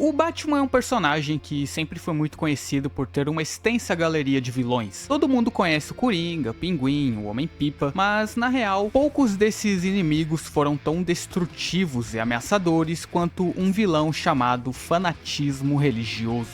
O Batman é um personagem que sempre foi muito conhecido por ter uma extensa galeria de vilões. Todo mundo conhece o Coringa, Pinguim, o Homem-Pipa, mas na real, poucos desses inimigos foram tão destrutivos e ameaçadores quanto um vilão chamado fanatismo religioso.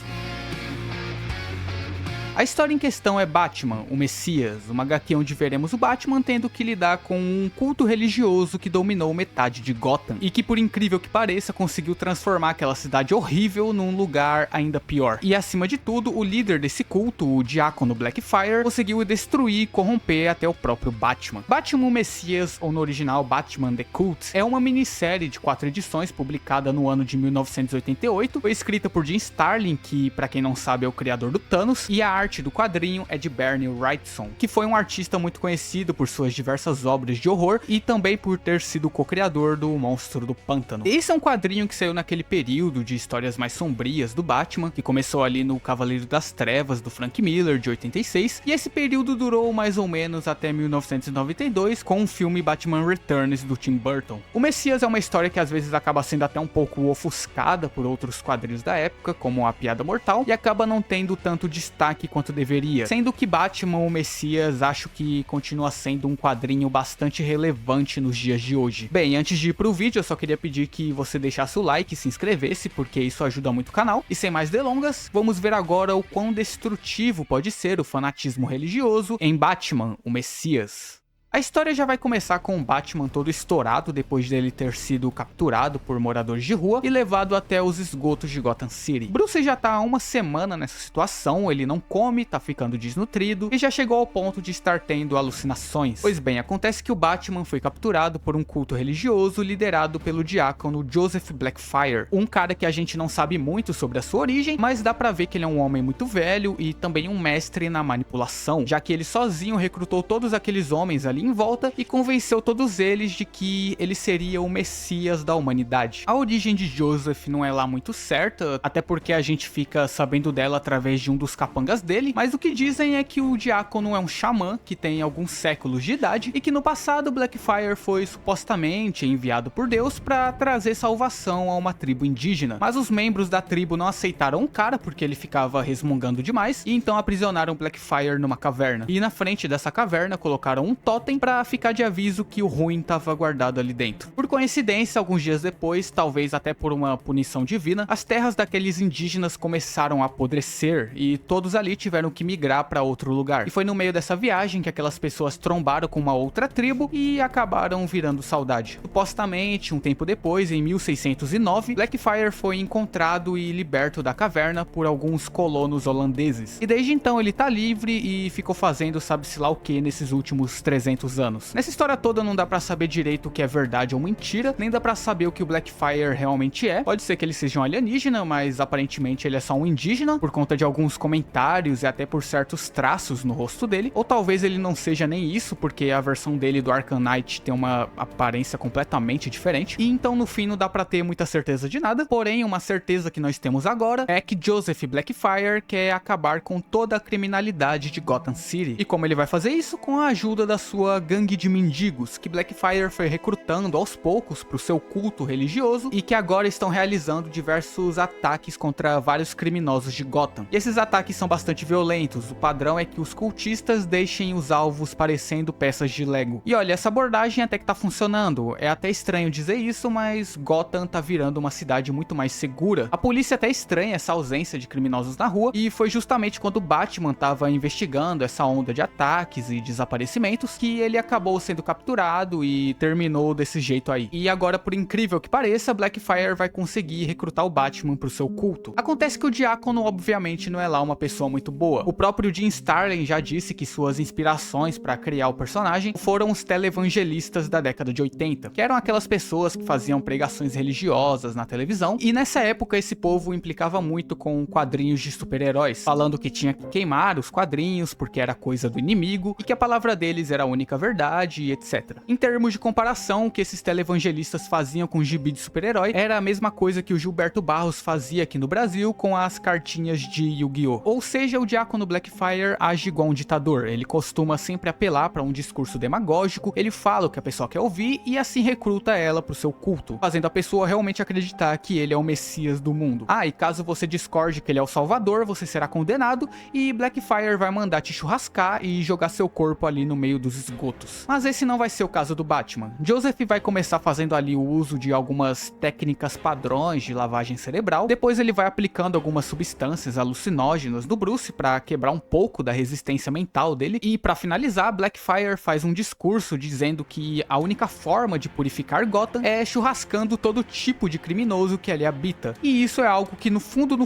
A história em questão é Batman, o Messias, uma HQ onde veremos o Batman tendo que lidar com um culto religioso que dominou metade de Gotham, e que por incrível que pareça conseguiu transformar aquela cidade horrível num lugar ainda pior. E acima de tudo, o líder desse culto, o Diácono Blackfire, conseguiu destruir e corromper até o próprio Batman. Batman o Messias, ou no original Batman The Cult, é uma minissérie de 4 edições publicada no ano de 1988, foi escrita por Jim Starlin, que pra quem não sabe é o criador do Thanos, e a arte do quadrinho é de Bernie Wrightson, que foi um artista muito conhecido por suas diversas obras de horror e também por ter sido co-criador do Monstro do Pântano. Esse é um quadrinho que saiu naquele período de histórias mais sombrias do Batman, que começou ali no Cavaleiro das Trevas do Frank Miller de 86, e esse período durou mais ou menos até 1992 com o filme Batman Returns do Tim Burton. O Messias é uma história que às vezes acaba sendo até um pouco ofuscada por outros quadrinhos da época, como A Piada Mortal, e acaba não tendo tanto destaque quanto deveria, sendo que Batman o Messias acho que continua sendo um quadrinho bastante relevante nos dias de hoje. Bem, antes de ir pro vídeo eu só queria pedir que você deixasse o like e se inscrevesse, porque isso ajuda muito o canal, e sem mais delongas, vamos ver agora o quão destrutivo pode ser o fanatismo religioso em Batman o Messias. A história já vai começar com o Batman todo estourado depois dele ter sido capturado por moradores de rua e levado até os esgotos de Gotham City. Bruce já tá há uma semana nessa situação, ele não come, tá ficando desnutrido e já chegou ao ponto de estar tendo alucinações. Pois bem, acontece que o Batman foi capturado por um culto religioso liderado pelo diácono Joseph Blackfire, um cara que a gente não sabe muito sobre a sua origem, mas dá pra ver que ele é um homem muito velho e também um mestre na manipulação, já que ele sozinho recrutou todos aqueles homens ali em volta e convenceu todos eles de que ele seria o Messias da humanidade. A origem de Joseph não é lá muito certa, até porque a gente fica sabendo dela através de um dos capangas dele, mas o que dizem é que o diácono é um xamã que tem alguns séculos de idade e que no passado Blackfire foi supostamente enviado por Deus para trazer salvação a uma tribo indígena, mas os membros da tribo não aceitaram o cara porque ele ficava resmungando demais e então aprisionaram Blackfire numa caverna. E na frente dessa caverna colocaram um totem para ficar de aviso que o ruim estava guardado ali dentro. Por coincidência, alguns dias depois, talvez até por uma punição divina, as terras daqueles indígenas começaram a apodrecer e todos ali tiveram que migrar para outro lugar. E foi no meio dessa viagem que aquelas pessoas trombaram com uma outra tribo e acabaram virando saudade. Supostamente, um tempo depois, em 1609, Blackfire foi encontrado e liberto da caverna por alguns colonos holandeses. E desde então ele tá livre e ficou fazendo sabe-se lá o que nesses últimos 300 anos. Nessa história toda não dá pra saber direito o que é verdade ou mentira, nem dá pra saber o que o Blackfire realmente é. Pode ser que ele seja um alienígena, mas aparentemente ele é só um indígena, por conta de alguns comentários e até por certos traços no rosto dele, ou talvez ele não seja nem isso, porque a versão dele do Arkham Knight tem uma aparência completamente diferente, e então no fim não dá pra ter muita certeza de nada, porém uma certeza que nós temos agora é que Joseph Blackfire quer acabar com toda a criminalidade de Gotham City. E como ele vai fazer isso? Com a ajuda da sua gangue de mendigos que Blackfire foi recrutando aos poucos para o seu culto religioso e que agora estão realizando diversos ataques contra vários criminosos de Gotham. E esses ataques são bastante violentos, o padrão é que os cultistas deixem os alvos parecendo peças de Lego. E olha, essa abordagem até que tá funcionando, é até estranho dizer isso, mas Gotham tá virando uma cidade muito mais segura. A polícia até estranha essa ausência de criminosos na rua, e foi justamente quando Batman tava investigando essa onda de ataques e desaparecimentos que ele acabou sendo capturado e terminou desse jeito aí. E agora, por incrível que pareça, Blackfire vai conseguir recrutar o Batman pro seu culto. Acontece que o diácono obviamente não é lá uma pessoa muito boa. O próprio Jim Starlin já disse que suas inspirações para criar o personagem foram os televangelistas da década de 80, que eram aquelas pessoas que faziam pregações religiosas na televisão, e nessa época esse povo implicava muito com quadrinhos de super-heróis, falando que tinha que queimar os quadrinhos porque era coisa do inimigo e que a palavra deles era a única única verdade e etc. Em termos de comparação, o que esses televangelistas faziam com o gibi de super-herói era a mesma coisa que o Gilberto Barros fazia aqui no Brasil com as cartinhas de Yu-Gi-Oh! Ou seja, o Diácono Blackfire age igual um ditador, ele costuma sempre apelar para um discurso demagógico, ele fala o que a pessoa quer ouvir e assim recruta ela pro seu culto, fazendo a pessoa realmente acreditar que ele é o Messias do mundo. Ah, e caso você discorde que ele é o Salvador, você será condenado e Blackfire vai mandar te churrascar e jogar seu corpo ali no meio dos esgotos. Mas esse não vai ser o caso do Batman. Joseph vai começar fazendo ali o uso de algumas técnicas padrões de lavagem cerebral, depois ele vai aplicando algumas substâncias alucinógenas no Bruce para quebrar um pouco da resistência mental dele, e para finalizar, Blackfire faz um discurso dizendo que a única forma de purificar Gotham é churrascando todo tipo de criminoso que ali habita, e isso é algo que no fundo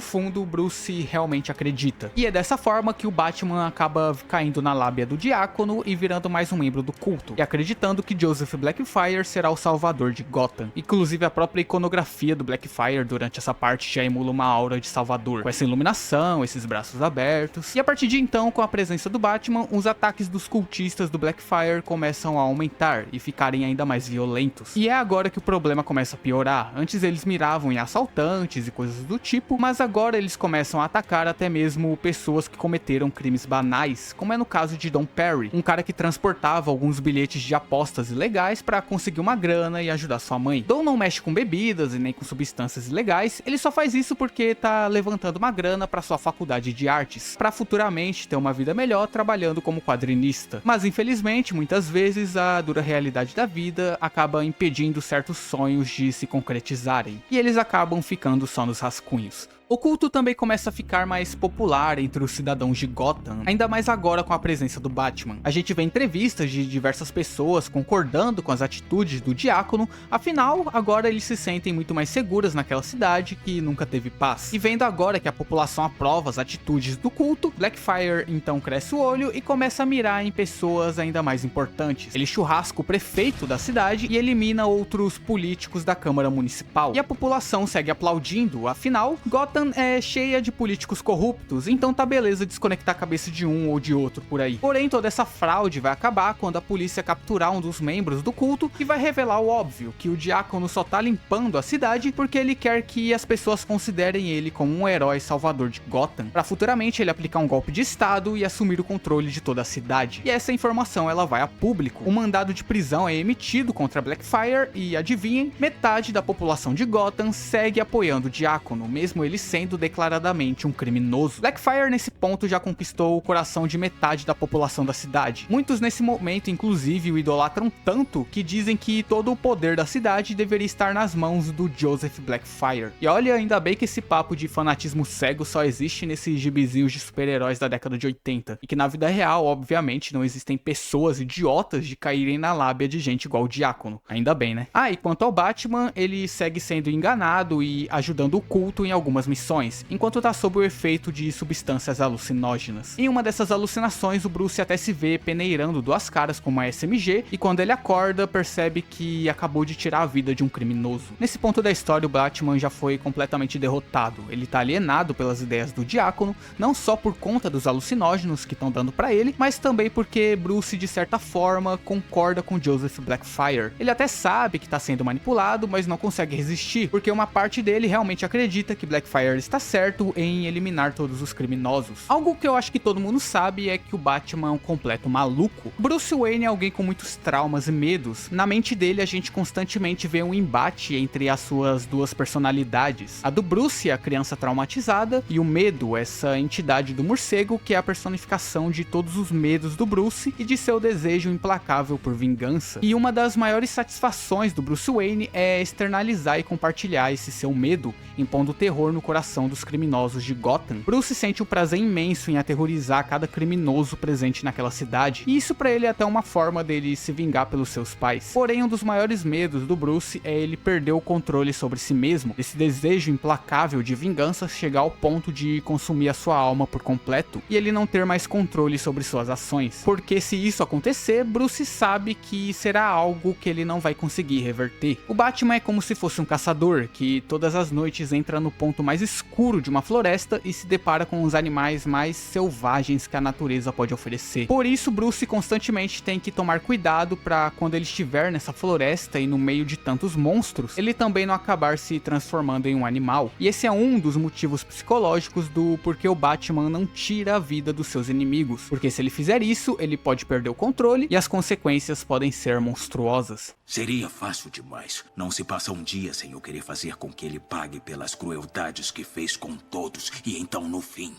o Bruce realmente acredita. E é dessa forma que o Batman acaba caindo na lábia do Diácono e virando mais um membro do culto, e acreditando que Joseph Blackfire será o salvador de Gotham. Inclusive a própria iconografia do Blackfire durante essa parte já emula uma aura de salvador, com essa iluminação, esses braços abertos. E a partir de então, com a presença do Batman, os ataques dos cultistas do Blackfire começam a aumentar e ficarem ainda mais violentos. E é agora que o problema começa a piorar. Antes eles miravam em assaltantes e coisas do tipo, mas agora eles começam a atacar até mesmo pessoas que cometeram crimes banais, como é no caso de Don Perry, um cara que transportava alguns bilhetes de apostas ilegais para conseguir uma grana e ajudar sua mãe. Don não mexe com bebidas e nem com substâncias ilegais, ele só faz isso porque tá levantando uma grana para sua faculdade de artes, para futuramente ter uma vida melhor trabalhando como quadrinista. Mas infelizmente, muitas vezes a dura realidade da vida acaba impedindo certos sonhos de se concretizarem, e eles acabam ficando só nos rascunhos. O culto também começa a ficar mais popular entre os cidadãos de Gotham, ainda mais agora com a presença do Batman. A gente vê entrevistas de diversas pessoas concordando com as atitudes do Diácono, afinal, agora eles se sentem muito mais seguras naquela cidade que nunca teve paz. E vendo agora que a população aprova as atitudes do culto, Blackfire então cresce o olho e começa a mirar em pessoas ainda mais importantes. Ele churrasca o prefeito da cidade e elimina outros políticos da Câmara Municipal. E a população segue aplaudindo, afinal, Gotham é cheia de políticos corruptos, então tá beleza desconectar a cabeça de um ou de outro por aí. Porém, toda essa fraude vai acabar quando a polícia capturar um dos membros do culto e vai revelar o óbvio, que o Diácono só tá limpando a cidade porque ele quer que as pessoas considerem ele como um herói salvador de Gotham, para futuramente ele aplicar um golpe de estado e assumir o controle de toda a cidade. E essa informação ela vai a público. Um mandado de prisão é emitido contra Blackfire e, adivinhem, metade da população de Gotham segue apoiando o Diácono, mesmo ele sendo declaradamente um criminoso. Blackfire nesse ponto já conquistou o coração de metade da população da cidade. Muitos nesse momento inclusive o idolatram tanto que dizem que todo o poder da cidade deveria estar nas mãos do Joseph Blackfire. E olha, ainda bem que esse papo de fanatismo cego só existe nesses gibizinhos de super-heróis da década de 80, e que na vida real, obviamente, não existem pessoas idiotas de caírem na lábia de gente igual o Diácono. Ainda bem, né? Ah, e quanto ao Batman, ele segue sendo enganado e ajudando o culto em algumas missões, enquanto tá sob o efeito de substâncias alucinógenas. Em uma dessas alucinações, o Bruce até se vê peneirando duas caras com uma SMG, e quando ele acorda, percebe que acabou de tirar a vida de um criminoso. Nesse ponto da história, o Batman já foi completamente derrotado. Ele tá alienado pelas ideias do Diácono, não só por conta dos alucinógenos que estão dando pra ele, mas também porque Bruce, de certa forma, concorda com Joseph Blackfire. Ele até sabe que tá sendo manipulado, mas não consegue resistir, porque uma parte dele realmente acredita que Blackfire está certo em eliminar todos os criminosos. Algo que eu acho que todo mundo sabe é que o Batman é um completo maluco. Bruce Wayne é alguém com muitos traumas e medos. Na mente dele a gente constantemente vê um embate entre as suas duas personalidades. A do Bruce, a criança traumatizada, e o medo, essa entidade do morcego que é a personificação de todos os medos do Bruce e de seu desejo implacável por vingança. E uma das maiores satisfações do Bruce Wayne é externalizar e compartilhar esse seu medo, impondo terror no coração dos criminosos de Gotham. Bruce sente um prazer imenso em aterrorizar cada criminoso presente naquela cidade, e isso pra ele é até uma forma dele se vingar pelos seus pais. Porém, um dos maiores medos do Bruce é ele perder o controle sobre si mesmo, esse desejo implacável de vingança chegar ao ponto de consumir a sua alma por completo, e ele não ter mais controle sobre suas ações. Porque se isso acontecer, Bruce sabe que será algo que ele não vai conseguir reverter. O Batman é como se fosse um caçador, que todas as noites entra no ponto mais escuro de uma floresta e se depara com os animais animais mais selvagens que a natureza pode oferecer. Por isso, Bruce constantemente tem que tomar cuidado para quando ele estiver nessa floresta e no meio de tantos monstros, ele também não acabar se transformando em um animal. E esse é um dos motivos psicológicos do porquê o Batman não tira a vida dos seus inimigos, porque se ele fizer isso, ele pode perder o controle e as consequências podem ser monstruosas. Seria fácil demais. Não se passa um dia sem eu querer fazer com que ele pague pelas crueldades que fez com todos e então, no fim,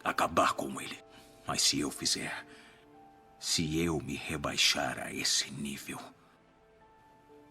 acabar com ele. Mas se eu fizer, se eu me rebaixar a esse nível,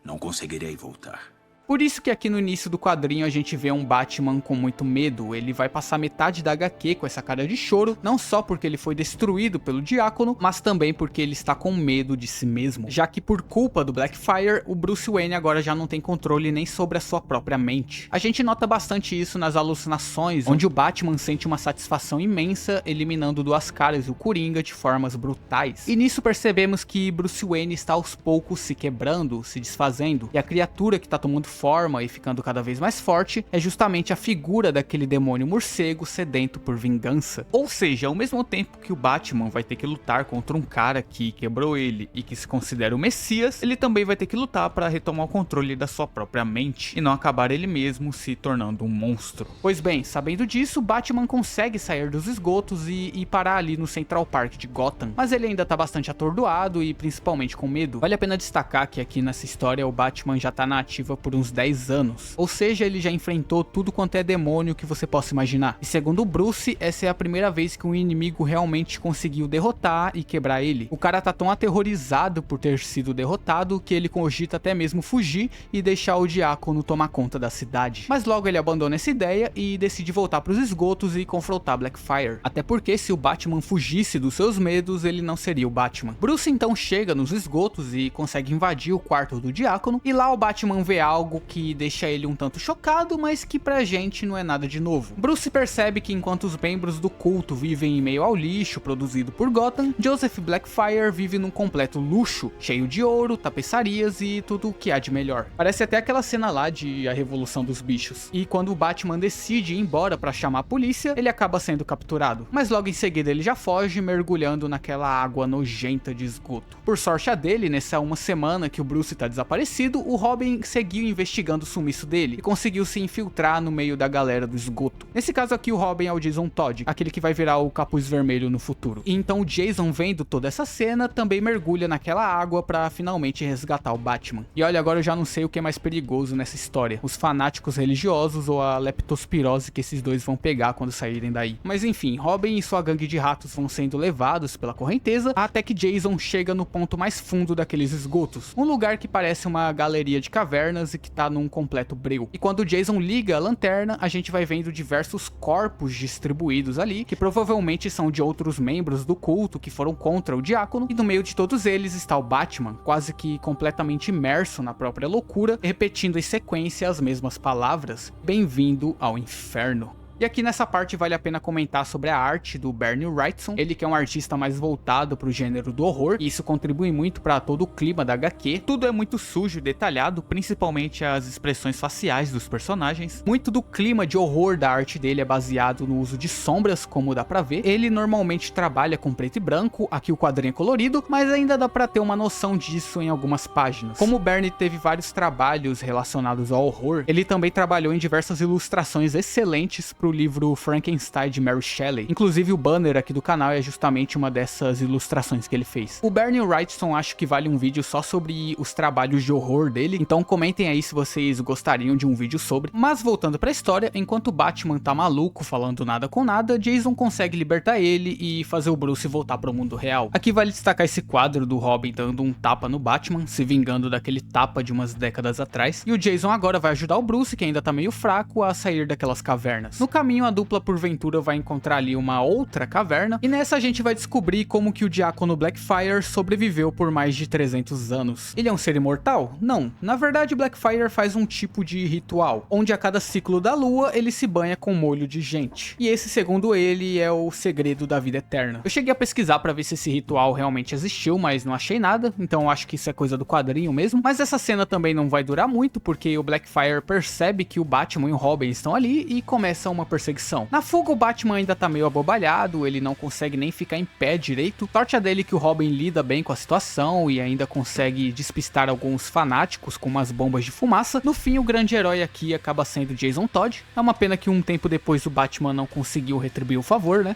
não conseguirei voltar. Por isso que aqui no início do quadrinho a gente vê um Batman com muito medo. Ele vai passar metade da HQ com essa cara de choro, não só porque ele foi destruído pelo Diácono, mas também porque ele está com medo de si mesmo, já que por culpa do Blackfire, o Bruce Wayne agora já não tem controle nem sobre a sua própria mente. A gente nota bastante isso nas alucinações, onde o Batman sente uma satisfação imensa eliminando Duas Caras e o Coringa de formas brutais. E nisso percebemos que Bruce Wayne está aos poucos se quebrando, se desfazendo, e a criatura que está tomando forma e ficando cada vez mais forte é justamente a figura daquele demônio morcego sedento por vingança. Ou seja, ao mesmo tempo que o Batman vai ter que lutar contra um cara que quebrou ele e que se considera o Messias, ele também vai ter que lutar para retomar o controle da sua própria mente e não acabar ele mesmo se tornando um monstro. Pois bem, sabendo disso, Batman consegue sair dos esgotos e parar ali no Central Park de Gotham, mas ele ainda tá bastante atordoado e principalmente com medo. Vale a pena destacar que aqui nessa história o Batman já tá na ativa por uns 10 anos, ou seja, ele já enfrentou tudo quanto é demônio que você possa imaginar. E segundo o Bruce, essa é a primeira vez que um inimigo realmente conseguiu derrotar e quebrar ele. O cara tá tão aterrorizado por ter sido derrotado que ele cogita até mesmo fugir e deixar o Diácono tomar conta da cidade. Mas logo ele abandona essa ideia e decide voltar para os esgotos e confrontar Blackfire. Até porque se o Batman fugisse dos seus medos, ele não seria o Batman. Bruce então chega nos esgotos e consegue invadir o quarto do Diácono, e lá o Batman vê algo que deixa ele um tanto chocado, mas que pra gente não é nada de novo. Bruce percebe que enquanto os membros do culto vivem em meio ao lixo produzido por Gotham, Joseph Blackfire vive num completo luxo, cheio de ouro, tapeçarias e tudo o que há de melhor. Parece até aquela cena lá de A Revolução dos Bichos. E quando o Batman decide ir embora pra chamar a polícia, ele acaba sendo capturado. Mas logo em seguida ele já foge, mergulhando naquela água nojenta de esgoto. Por sorte a dele, nessa uma semana que o Bruce tá desaparecido, o Robin seguiu investigando o sumiço dele e conseguiu se infiltrar no meio da galera do esgoto. Nesse caso aqui o Robin é o Jason Todd, aquele que vai virar o Capuz Vermelho no futuro. E então o Jason, vendo toda essa cena, também mergulha naquela água pra finalmente resgatar o Batman. E olha, agora eu já não sei o que é mais perigoso nessa história, os fanáticos religiosos ou a leptospirose que esses dois vão pegar quando saírem daí. Mas enfim, Robin e sua gangue de ratos vão sendo levados pela correnteza até que Jason chega no ponto mais fundo daqueles esgotos, um lugar que parece uma galeria de cavernas e que tá num completo breu. E quando o Jason liga a lanterna, a gente vai vendo diversos corpos distribuídos ali, que provavelmente são de outros membros do culto que foram contra o Diácono, e no meio de todos eles está o Batman, quase que completamente imerso na própria loucura, repetindo em sequência as mesmas palavras: "Bem-vindo ao inferno". E aqui nessa parte vale a pena comentar sobre a arte do Bernie Wrightson, ele que é um artista mais voltado para o gênero do horror, e isso contribui muito para todo o clima da HQ. Tudo é muito sujo e detalhado, principalmente as expressões faciais dos personagens. Muito do clima de horror da arte dele é baseado no uso de sombras, como dá pra ver. Ele normalmente trabalha com preto e branco, aqui o quadrinho é colorido, mas ainda dá pra ter uma noção disso em algumas páginas. Como o Bernie teve vários trabalhos relacionados ao horror, ele também trabalhou em diversas ilustrações excelentes pro livro Frankenstein de Mary Shelley. Inclusive o banner aqui do canal é justamente uma dessas ilustrações que ele fez. O Bernie Wrightson acho que vale um vídeo só sobre os trabalhos de horror dele, então comentem aí se vocês gostariam de um vídeo sobre. Mas voltando pra história, enquanto o Batman tá maluco falando nada com nada, Jason consegue libertar ele e fazer o Bruce voltar pro mundo real. Aqui vale destacar esse quadro do Robin dando um tapa no Batman, se vingando daquele tapa de umas décadas atrás, e o Jason agora vai ajudar o Bruce, que ainda tá meio fraco, a sair daquelas cavernas. No caminho, a dupla porventura vai encontrar ali uma outra caverna, e nessa a gente vai descobrir como que o Diácono Blackfire sobreviveu por mais de 300 anos. Ele é um ser imortal? Não. Na verdade, Blackfire faz um tipo de ritual, onde a cada ciclo da lua ele se banha com molho de gente. E esse, segundo ele, é o segredo da vida eterna. Eu cheguei a pesquisar pra ver se esse ritual realmente existiu, mas não achei nada, então eu acho que isso é coisa do quadrinho mesmo. Mas essa cena também não vai durar muito, porque o Blackfire percebe que o Batman e o Robin estão ali e começa uma uma perseguição. Na fuga, o Batman ainda tá meio abobalhado, ele não consegue nem ficar em pé direito. Sorte a dele que o Robin lida bem com a situação e ainda consegue despistar alguns fanáticos com umas bombas de fumaça. No fim, o grande herói aqui acaba sendo Jason Todd. É uma pena que um tempo depois o Batman não conseguiu retribuir o favor, né?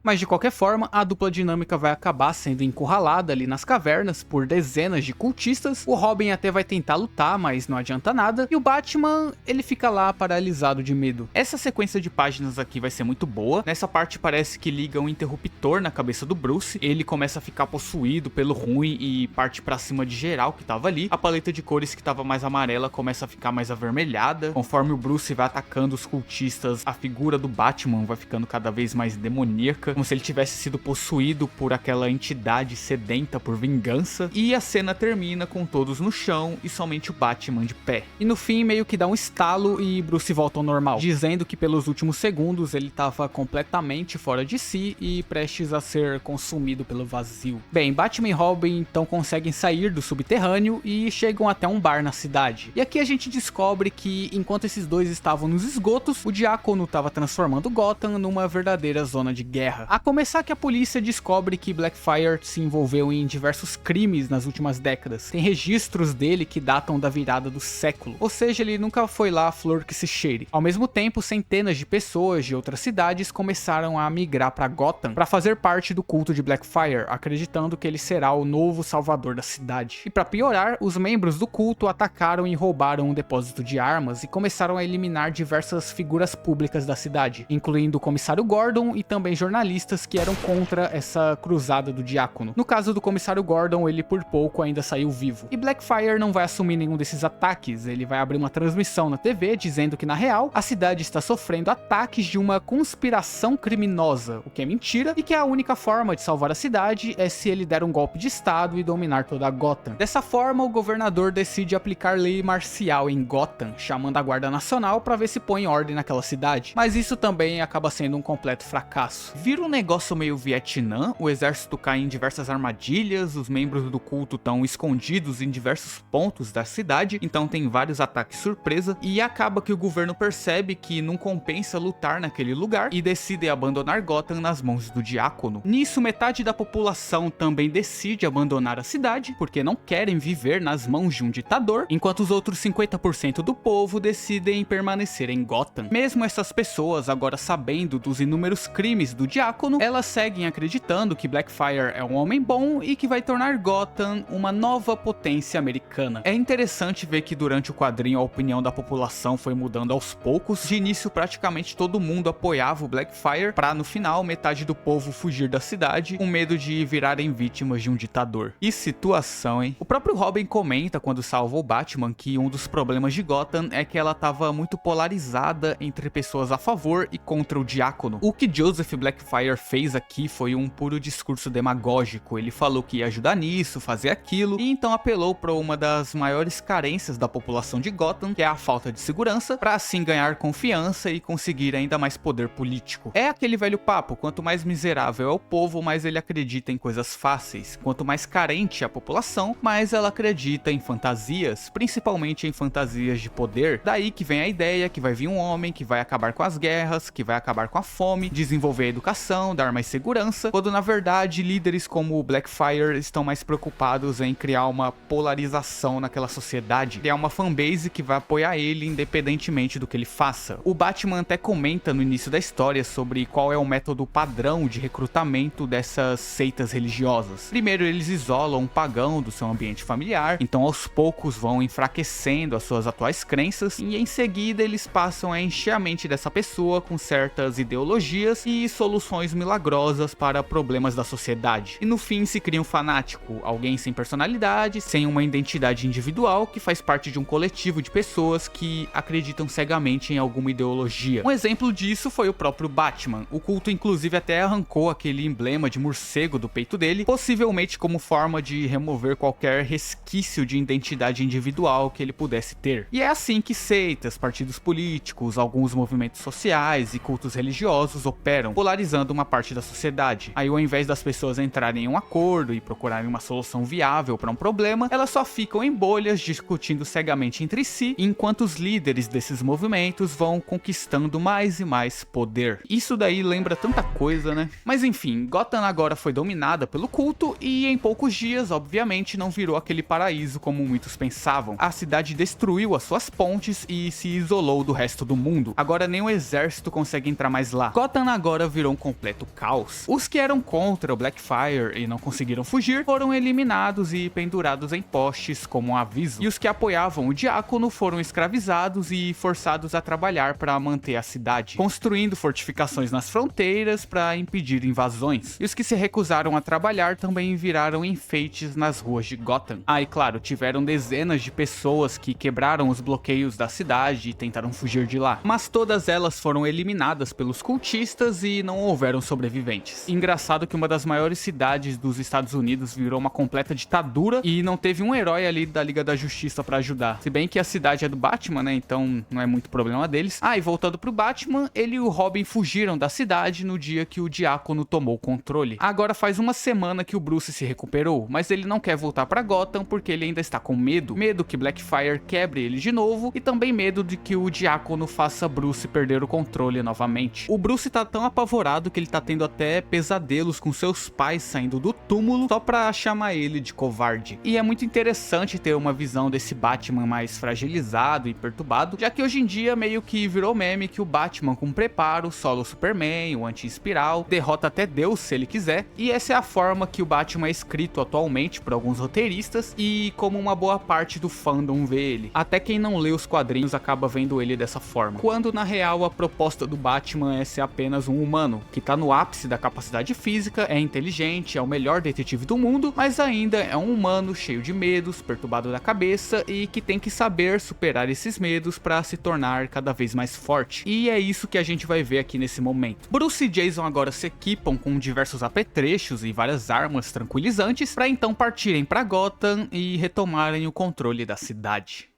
Mas de qualquer forma, a dupla dinâmica vai acabar sendo encurralada ali nas cavernas por dezenas de cultistas. O Robin até vai tentar lutar, mas não adianta nada. E o Batman, ele fica lá paralisado de medo. Essa sequência de páginas aqui vai ser muito boa. Nessa parte parece que liga um interruptor na cabeça do Bruce. Ele começa a ficar possuído pelo ruim e parte pra cima de geral que tava ali. A paleta de cores que tava mais amarela começa a ficar mais avermelhada. Conforme o Bruce vai atacando os cultistas, a figura do Batman vai ficando cada vez mais demoníaca, como se ele tivesse sido possuído por aquela entidade sedenta por vingança. E a cena termina com todos no chão e somente o Batman de pé. E no fim meio que dá um estalo e Bruce volta ao normal, dizendo que pelos últimos segundos ele estava completamente fora de si e prestes a ser consumido pelo vazio. Bem, Batman e Robin então conseguem sair do subterrâneo e chegam até um bar na cidade. E aqui a gente descobre que enquanto esses dois estavam nos esgotos, o Diácono estava transformando Gotham numa verdadeira zona de guerra. A começar que a polícia descobre que Blackfire se envolveu em diversos crimes nas últimas décadas. Tem registros dele que datam da virada do século, ou seja, ele nunca foi lá a flor que se cheire. Ao mesmo tempo, centenas de pessoas de outras cidades começaram a migrar para Gotham para fazer parte do culto de Blackfire, acreditando que ele será o novo salvador da cidade. E para piorar, os membros do culto atacaram e roubaram um depósito de armas e começaram a eliminar diversas figuras públicas da cidade, incluindo o comissário Gordon e também jornalistas que eram contra essa cruzada do Diácono. No caso do comissário Gordon, ele por pouco ainda saiu vivo. E Blackfire não vai assumir nenhum desses ataques, ele vai abrir uma transmissão na TV dizendo que na real a cidade está sofrendo ataques de uma conspiração criminosa, o que é mentira, e que a única forma de salvar a cidade é se ele der um golpe de estado e dominar toda a Gotham. Dessa forma, o governador decide aplicar lei marcial em Gotham, chamando a Guarda Nacional para ver se põe ordem naquela cidade. Mas isso também acaba sendo um completo fracasso. Vira um negócio meio Vietnã, o exército cai em diversas armadilhas, os membros do culto estão escondidos em diversos pontos da cidade, então tem vários ataques surpresa, e acaba que o governo percebe que não compensa lutar naquele lugar e decide abandonar Gotham nas mãos do Diácono. Nisso, metade da população também decide abandonar a cidade, porque não querem viver nas mãos de um ditador, enquanto os outros 50% do povo decidem permanecer em Gotham. Mesmo essas pessoas, agora sabendo dos inúmeros crimes do Diácono, elas seguem acreditando que Blackfire é um homem bom e que vai tornar Gotham uma nova potência americana. É interessante ver que durante o quadrinho a opinião da população foi mudando aos poucos. De início, praticamente todo mundo apoiava o Blackfire, pra no final metade do povo fugir da cidade, com medo de virarem vítimas de um ditador. E situação, hein? O próprio Robin comenta quando salva o Batman que um dos problemas de Gotham é que ela estava muito polarizada entre pessoas a favor e contra o Diácono. O que Joseph Blackfire fez aqui foi um puro discurso demagógico. Ele falou que ia ajudar nisso, fazer aquilo, e então apelou para uma das maiores carências da população de Gotham, que é a falta de segurança, para assim ganhar confiança e conseguir ainda mais poder político. É aquele velho papo, quanto mais miserável é o povo, mais ele acredita em coisas fáceis. Quanto mais carente é a população, mais ela acredita em fantasias, principalmente em fantasias de poder. Daí que vem a ideia que vai vir um homem que vai acabar com as guerras, que vai acabar com a fome, desenvolver a educação, dar mais segurança, quando na verdade líderes como o Blackfire estão mais preocupados em criar uma polarização naquela sociedade, criar uma fanbase que vai apoiar ele independentemente do que ele faça. O Batman até comenta no início da história sobre qual é o método padrão de recrutamento dessas seitas religiosas. Primeiro eles isolam um pagão do seu ambiente familiar, então aos poucos vão enfraquecendo as suas atuais crenças, e em seguida eles passam a encher a mente dessa pessoa com certas ideologias e soluções milagrosas para problemas da sociedade. E no fim se cria um fanático, alguém sem personalidade, sem uma identidade individual, que faz parte de um coletivo de pessoas que acreditam cegamente em alguma ideologia. Um exemplo disso foi o próprio Batman. O culto inclusive até arrancou aquele emblema de morcego do peito dele, possivelmente como forma de remover qualquer resquício de identidade individual que ele pudesse ter. E é assim que seitas, partidos políticos, alguns movimentos sociais e cultos religiosos operam, polarizando terrorizando uma parte da sociedade. Aí, ao invés das pessoas entrarem em um acordo e procurarem uma solução viável para um problema, elas só ficam em bolhas discutindo cegamente entre si, enquanto os líderes desses movimentos vão conquistando mais e mais poder. Isso daí lembra tanta coisa, né? Mas enfim, Gotham agora foi dominada pelo culto e em poucos dias, obviamente, não virou aquele paraíso como muitos pensavam. A cidade destruiu as suas pontes e se isolou do resto do mundo. Agora nem o exército consegue entrar mais lá. Gotham agora virou um completo caos. Os que eram contra o Blackfire e não conseguiram fugir foram eliminados e pendurados em postes como um aviso. E os que apoiavam o Diácono foram escravizados e forçados a trabalhar para manter a cidade, construindo fortificações nas fronteiras para impedir invasões. E os que se recusaram a trabalhar também viraram enfeites nas ruas de Gotham. Ah, e claro, tiveram dezenas de pessoas que quebraram os bloqueios da cidade e tentaram fugir de lá. Mas todas elas foram eliminadas pelos cultistas e não houveram sobreviventes. Engraçado que uma das maiores cidades dos Estados Unidos virou uma completa ditadura e não teve um herói ali da Liga da Justiça pra ajudar. Se bem que a cidade é do Batman, né, então não é muito problema deles. Ah, e voltando pro Batman, ele e o Robin fugiram da cidade no dia que o Diácono tomou o controle. Agora faz uma semana que o Bruce se recuperou, mas ele não quer voltar pra Gotham porque ele ainda está com medo. Medo que Blackfire quebre ele de novo e também medo de que o Diácono faça Bruce perder o controle novamente. O Bruce tá tão apavorado que ele tá tendo até pesadelos com seus pais saindo do túmulo só pra chamar ele de covarde. E é muito interessante ter uma visão desse Batman mais fragilizado e perturbado, já que hoje em dia meio que virou meme que o Batman com preparo sola o Superman, o anti-espiral, derrota até Deus se ele quiser, e essa é a forma que o Batman é escrito atualmente por alguns roteiristas e como uma boa parte do fandom vê ele. Até quem não lê os quadrinhos acaba vendo ele dessa forma, quando na real a proposta do Batman é ser apenas um humano, que tá no ápice da capacidade física, é inteligente, é o melhor detetive do mundo, mas ainda é um humano cheio de medos, perturbado da cabeça e que tem que saber superar esses medos para se tornar cada vez mais forte. E é isso que a gente vai ver aqui nesse momento. Bruce e Jason agora se equipam com diversos apetrechos e várias armas tranquilizantes para então partirem para Gotham e retomarem o controle da cidade.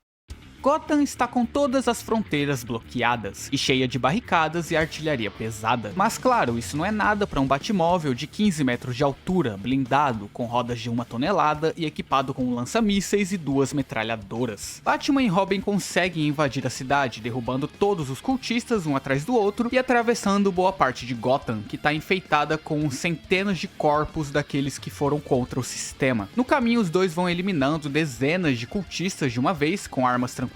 Gotham está com todas as fronteiras bloqueadas e cheia de barricadas e artilharia pesada. Mas claro, isso não é nada para um Batmóvel de 15 metros de altura, blindado, com rodas de 1 tonelada e equipado com lança-mísseis e 2 metralhadoras. Batman e Robin conseguem invadir a cidade, derrubando todos os cultistas um atrás do outro e atravessando boa parte de Gotham, que está enfeitada com centenas de corpos daqueles que foram contra o sistema. No caminho, os dois vão eliminando dezenas de cultistas de uma vez com armas tranquilizantes,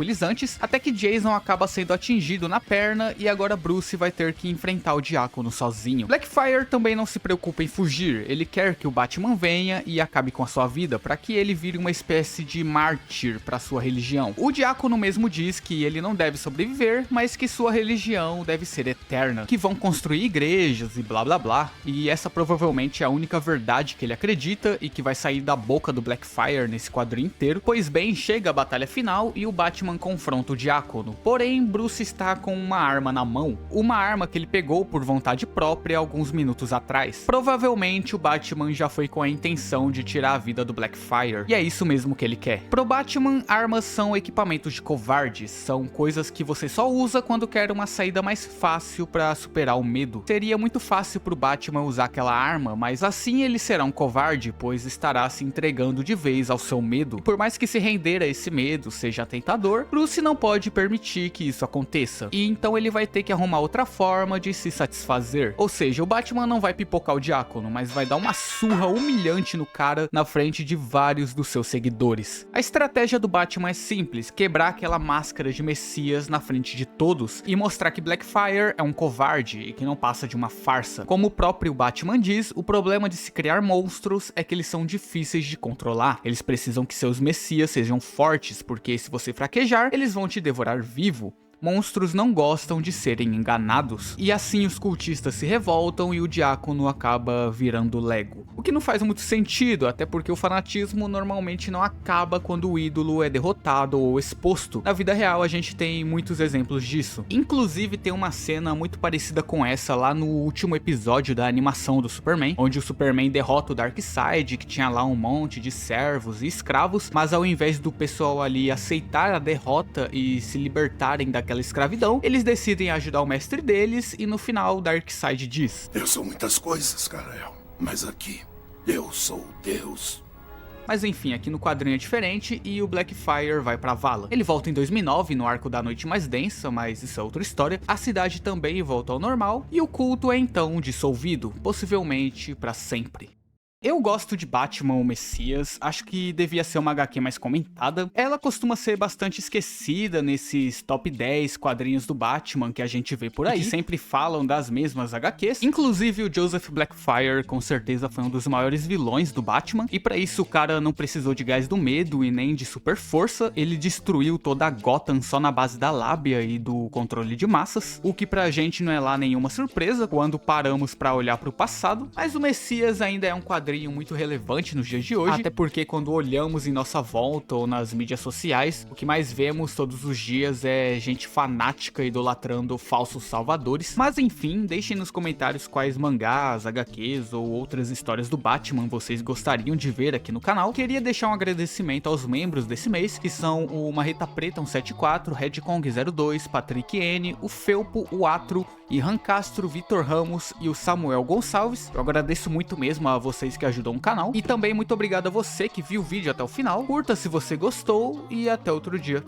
até que Jason acaba sendo atingido na perna e agora Bruce vai ter que enfrentar o Diácono sozinho. Blackfire também não se preocupa em fugir, ele quer que o Batman venha e acabe com a sua vida para que ele vire uma espécie de mártir para sua religião. O Diácono mesmo diz que ele não deve sobreviver, mas que sua religião deve ser eterna, que vão construir igrejas e blá blá blá, e essa provavelmente é a única verdade que ele acredita e que vai sair da boca do Blackfire nesse quadrinho inteiro. Pois bem, chega a batalha final e o Batman confronta o Diácono, porém Bruce está com uma arma na mão, uma arma que ele pegou por vontade própria alguns minutos atrás. Provavelmente o Batman já foi com a intenção de tirar a vida do Blackfire, e é isso mesmo que ele quer. Pro Batman, armas são equipamentos de covardes, são coisas que você só usa quando quer uma saída mais fácil para superar o medo. Seria muito fácil pro Batman usar aquela arma, mas assim ele será um covarde, pois estará se entregando de vez ao seu medo. Por mais que se render a esse medo seja tentador, Bruce não pode permitir que isso aconteça, e então ele vai ter que arrumar outra forma de se satisfazer. Ou seja, o Batman não vai pipocar o Diácono, mas vai dar uma surra humilhante no cara na frente de vários dos seus seguidores. A estratégia do Batman é simples, quebrar aquela máscara de Messias na frente de todos e mostrar que Blackfire é um covarde e que não passa de uma farsa. Como o próprio Batman diz, o problema de se criar monstros é que eles são difíceis de controlar. Eles precisam que seus Messias sejam fortes, porque se você fraquejar, eles vão te devorar vivo. Monstros não gostam de serem enganados, e assim os cultistas se revoltam e o Diácono acaba virando Lego. O que não faz muito sentido, até porque o fanatismo normalmente não acaba quando o ídolo é derrotado ou exposto. Na vida real a gente tem muitos exemplos disso. Inclusive tem uma cena muito parecida com essa lá no último episódio da animação do Superman, onde o Superman derrota o Darkseid, que tinha lá um monte de servos e escravos, mas ao invés do pessoal ali aceitar a derrota e se libertarem daquela daquela escravidão, eles decidem ajudar o mestre deles e no final Darkseid diz: Eu sou muitas coisas, Kal-El, mas aqui eu sou Deus. Mas enfim, aqui no quadrinho é diferente e o Blackfire vai pra vala. Ele volta em 2009 no arco da Noite Mais Densa, mas isso é outra história. A cidade também volta ao normal e o culto é então dissolvido, possivelmente pra sempre. Eu gosto de Batman, o Messias, acho que devia ser uma HQ mais comentada. Ela costuma ser bastante esquecida nesses top 10 quadrinhos do Batman que a gente vê por aí, que sempre falam das mesmas HQs. Inclusive o Joseph Blackfire com certeza foi um dos maiores vilões do Batman, e pra isso o cara não precisou de gás do medo e nem de super força, ele destruiu toda a Gotham só na base da lábia e do controle de massas, o que pra gente não é lá nenhuma surpresa quando paramos pra olhar pro passado, mas o Messias ainda é um quadrinho muito relevante nos dias de hoje, até porque quando olhamos em nossa volta ou nas mídias sociais, o que mais vemos todos os dias é gente fanática idolatrando falsos salvadores. Mas enfim, deixem nos comentários quais mangás, HQs ou outras histórias do Batman vocês gostariam de ver aqui no canal. Queria deixar um agradecimento aos membros desse mês, que são o Marreta Preta 174, Redkong02, Patrick N, o Felpo, o Atro, Ihan Castro, Vitor Ramos e o Samuel Gonçalves. Eu agradeço muito mesmo a vocês que ajudam o canal, e também muito obrigado a você que viu o vídeo até o final. Curta se você gostou e até outro dia.